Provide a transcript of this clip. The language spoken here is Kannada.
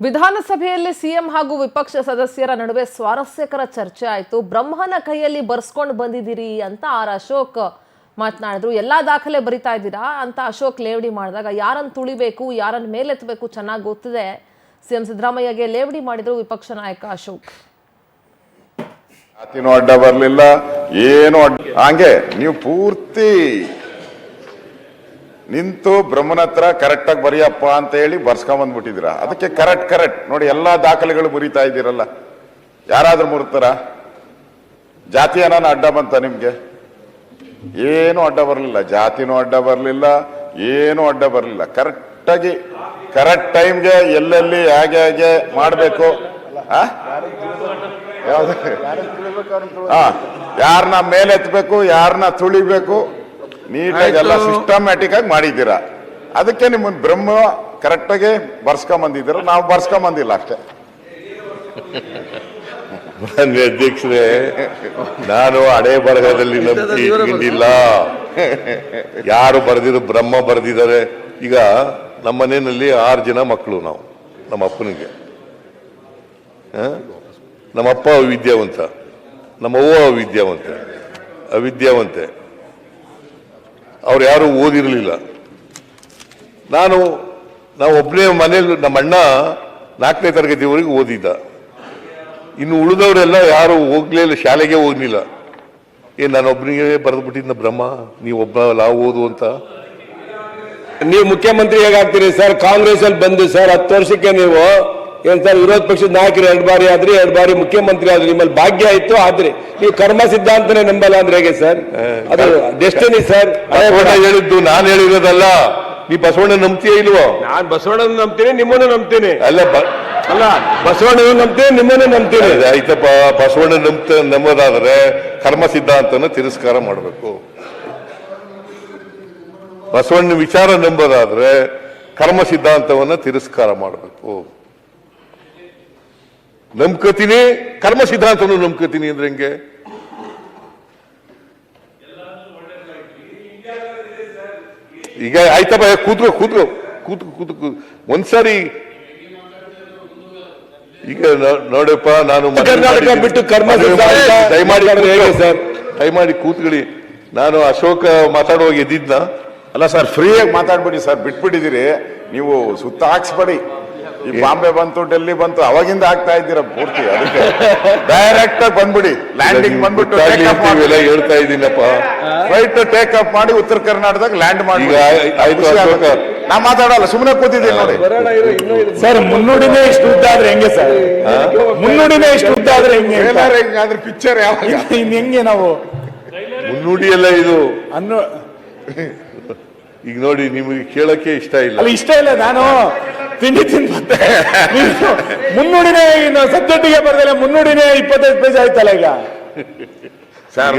ವಿಧಾನಸಭೆಯಲ್ಲಿ ಸಿಎಂ ಹಾಗೂ ವಿಪಕ್ಷ ಸದಸ್ಯರ ನಡುವೆ ಸ್ವಾರಸ್ಯಕರ ಚರ್ಚೆ ಆಯಿತು. ಬ್ರಹ್ಮನ ಕೈಯಲ್ಲಿ ಬರ್ಸ್ಕೊಂಡು ಬಂದಿದ್ದೀರಿ ಅಂತ ಆರ್ ಅಶೋಕ್ ಮಾತನಾಡಿದ್ರು. ಎಲ್ಲಾ ದಾಖಲೆ ಬರಿತಾ ಇದ್ದೀರಾ ಅಂತ ಅಶೋಕ್ ಲೇವಡಿ ಮಾಡಿದಾಗ ಯಾರನ್ನು ತುಳಿಬೇಕು ಯಾರನ್ನು ಮೇಲೆತ್ತಬೇಕು ಚೆನ್ನಾಗಿ ಗೊತ್ತಿದೆ. ಸಿಎಂ ಸಿದ್ದರಾಮಯ್ಯಗೆ ಲೇವಡಿ ಮಾಡಿದ್ರು ವಿಪಕ್ಷ ನಾಯಕ ಅಶೋಕ್. ಜಾತಿನೂ ಅಡ್ಡ ಬರಲಿಲ್ಲ, ಏನು ಹಂಗೆ ನೀವು ಪೂರ್ತಿ ನಿಂತು ಬ್ರಹ್ಮನ ಹತ್ರ ಕರೆಕ್ಟ್ ಆಗಿ ಬರೆಯಪ್ಪ ಅಂತ ಹೇಳಿ ಬರ್ಸ್ಕೊಂಬಂದ್ಬಿಟ್ಟಿದ್ದೀರಾ. ಅದಕ್ಕೆ ಕರೆಕ್ಟ್ ನೋಡಿ ಎಲ್ಲಾ ದಾಖಲೆಗಳು ಮುರಿತಾ ಇದ್ದೀರಲ್ಲ. ಯಾರಾದ್ರೂ ಮುರಿತಾರ? ಜಾತಿ ಏನಾನ ಅಡ್ಡ ಬಂತ ನಿಮ್ಗೆ? ಏನು ಅಡ್ಡ ಬರಲಿಲ್ಲ, ಜಾತಿನೂ ಅಡ್ಡ ಬರಲಿಲ್ಲ, ಏನು ಅಡ್ಡ ಬರಲಿಲ್ಲ. ಕರೆಕ್ಟಾಗಿ ಕರೆಕ್ಟ್ ಟೈಮ್ಗೆ ಎಲ್ಲೆಲ್ಲಿ ಹೇಗೆ ಮಾಡಬೇಕು, ಯಾರನ್ನ ಮೇಲೆತ್ತಬೇಕು ಯಾರನ್ನ ತುಳಿಬೇಕು ನೀಟಾಗಿ ಎಲ್ಲ ಸಿಸ್ಟಮ್ಯಾಟಿಕ್ ಆಗಿ ಮಾಡಿದ್ದೀರಾ. ಅದಕ್ಕೆ ನಿಮ್ಮನ್ನ ಬ್ರಹ್ಮ ಕರೆಕ್ಟಾಗಿ ಬರ್ಸ್ಕೊಂಬಂದಿದ್ದೀರ, ನಾವು ಬರ್ಸ್ಕೊಂಬಂದಿಲ್ಲ ಅಷ್ಟೇ. ಅಧ್ಯಕ್ಷರೇ, ನಾನು ಹಣೆ ಬರಹದಲ್ಲಿ ನಂಬಿಲ್ಲ. ಯಾರು ಬರೆದಿದ್ರು ಬ್ರಹ್ಮ ಬರೆದಿದ್ದಾರೆ. ಈಗ ನಮ್ಮ ಮನೆಯಲ್ಲಿ 6 ಜನ ಮಕ್ಕಳು. ನಾವು ನಮ್ಮ ಅಪ್ಪನಿಗೆ, ನಮ್ಮಪ್ಪ ವಿದ್ಯಾವಂತ, ನಮ್ಮವ್ವ ಅವಿದ್ಯಾವಂತೆ. ಅವ್ರು ಯಾರು ಓದಿರಲಿಲ್ಲ. ನಾವು ಒಬ್ಬನೇ ಮನೇಲಿ, ನಮ್ಮ ಅಣ್ಣ 4ನೇ ತರಗತಿವರೆಗೆ ಓದಿದ್ದ. ಇನ್ನು ಉಳಿದವರೆಲ್ಲ ಯಾರು ಹೋಗ್ಲಿಲ್ಲ, ಶಾಲೆಗೆ ಹೋಗ್ಲಿಲ್ಲ. ನಾನು ಒಬ್ಬನಿಗೆ ಬರೆದು ಬಿಟ್ಟಿದ್ದ ಬ್ರಹ್ಮ, ನೀವೊಬ್ಬ ನಾವು ಓದು ಅಂತ. ನೀವು ಮುಖ್ಯಮಂತ್ರಿ ಹೇಗಾಗ್ತೀರಿ ಸರ್? ಕಾಂಗ್ರೆಸ್ ಅಲ್ಲಿ ಬಂದು ಸರ್ 10 ವರ್ಷಕ್ಕೆ ನೀವು ಏನ್ ಸರ್ ವಿರೋಧ ಪಕ್ಷದ ನಾಯಕರು 2 ಬಾರಿ ಆದ್ರಿ, 2 ಬಾರಿ ಮುಖ್ಯಮಂತ್ರಿ ಆದ್ರಿ, ನಿಮ್ಮಲ್ಲಿ ಭಾಗ್ಯ ಆಯ್ತು. ಆದ್ರೆ ನೀವು ಕರ್ಮ ಸಿದ್ಧಾಂತನೇ ನಂಬಲ್ಲ ಅಂದ್ರೆ ಹೇಗೆ ಸರ್? ಅದು ಡೆಸ್ಟಿನಿ ಸರ್. ಹೇಳಿದ್ದು ನಾನು ಹೇಳಿರೋದಲ್ಲ. ನೀ ಬಸವಣ್ಣ ನಂಬ್ತೀಯ ಇಲ್ವೋ? ನಾನ್ ಬಸವಣ್ಣ ನಂಬ್ತೀನಿ, ನಿಮ್ಮನ್ನು ನಂಬ್ತೀನಿ. ಅಲ್ಲ ಬಸವಣ್ಣ ನಂಬ್ತೀನಿ, ನಿಮ್ಮನ್ನು ನಂಬ್ತೀನಿ. ಆಯ್ತಪ್ಪ, ಬಸವಣ್ಣ ನಂಬೋದಾದ್ರೆ ಕರ್ಮ ಸಿದ್ಧಾಂತನ ತಿರಸ್ಕಾರ ಮಾಡಬೇಕು. ಬಸವಣ್ಣ ವಿಚಾರ ನಂಬೋದಾದ್ರೆ ಕರ್ಮ ಸಿದ್ಧಾಂತವನ್ನ ತಿರಸ್ಕಾರ ಮಾಡಬೇಕು. ನಂಬ್ಕತೀನಿ, ಕರ್ಮ ಸಿದ್ಧಾಂತವನ್ನು ನಂಬ್ಕತೀನಿ ಅಂದ್ರೆ ಹೆಂಗೆ? ಈಗ ಆಯ್ತಪ್ಪ, ಕೂತ್ಕೋ ಒಂದ್ಸರಿ. ಈಗ ನೋಡಪ್ಪ, ನಾನು ಕರ್ನಾಟಕ ಬಿಟ್ಟು ಕರ್ಮ ದಯಮಾಡಿ ಕೂತ್ಕೊಳ್ಳಿ. ನಾನು ಅಶೋಕ ಮಾತಾಡುವಾಗ ಎದ್ದಿದ್ನ ಅಲ್ಲ ಸರ್, ಫ್ರೀಯಾಗಿ ಮಾತಾಡ್ಬಿಡಿ ಸರ್, ಬಿಟ್ಬಿಟ್ಟಿದ್ದೀರಿ ನೀವು. ಸುತ್ತ ಹಾಕ್ಸ್ಬೇಡಿ. ಈ ಬಾಂಬೆ ಬಂತು, ಡೆಲ್ಲಿ ಬಂತು, ಅವಾಗಿಂದ ಆಗ್ತಾ ಇದ್ದೀರಾ ಪೂರ್ತಿ. ಅದಕ್ಕೆ ಡೈರೆಕ್ಟ್ ಆಗಿ ಬಂದ್ಬಿಡಿ, ಲ್ಯಾಂಡಿಂಗ್ ಬಂದ್ಬಿಟ್ಟು ಹೇಳ್ತಾ ಇದ್ದೀನಪ್ಪ. ಫ್ಲೈಟ್ ಟೇಕ್ ಆಫ್ ಮಾಡಿ ಉತ್ತರ ಕರ್ನಾಟಕದಾಗ ಲ್ಯಾಂಡ್ ಮಾಡಿ. ನಾ ಮಾತಾಡಲ್ಲ, ಸುಮ್ಮನೆ ಕೂತಿದ್ದೀನಿ ನೋಡಿ ಸರ್. ಮುನ್ನುಡಿನೇ ಇಷ್ಟು ಉದ್ದ ಆದ್ರೆ ಹೆಂಗೆ ಸರ್? ಮುನ್ನುಡಿನೇ ಇಷ್ಟು ಉದ್ದ ಆದ್ರೆ ಹೆಂಗೆ? ಅದ್ರ ಪಿಕ್ಚರ್ ಯಾವಾಗ ಹೆಂಗೆ ನಾವು ಮುನ್ನುಡಿ ಎಲ್ಲ ಇದು ಅನ್ನೋ. ಈಗ ನೋಡಿ, ನಿಮಗೆ ಕೇಳಕ್ಕೆ ಇಷ್ಟ ಇಲ್ಲ. ಅಲ್ಲ, ಇಷ್ಟ ಇಲ್ಲ. ನಾನು ತಿಂಡಿ ಮತ್ತೆ ಮುನ್ನುಡಿನೇ ಸಬ್ಜೆಕ್ಟಿಗೆ ಬರ್ದಲ್ಲ. ಮುನ್ನುಡಿನೇ 25 ಪೇಜ್ ಆಯ್ತಲ್ಲ ಈಗ ಸರ್.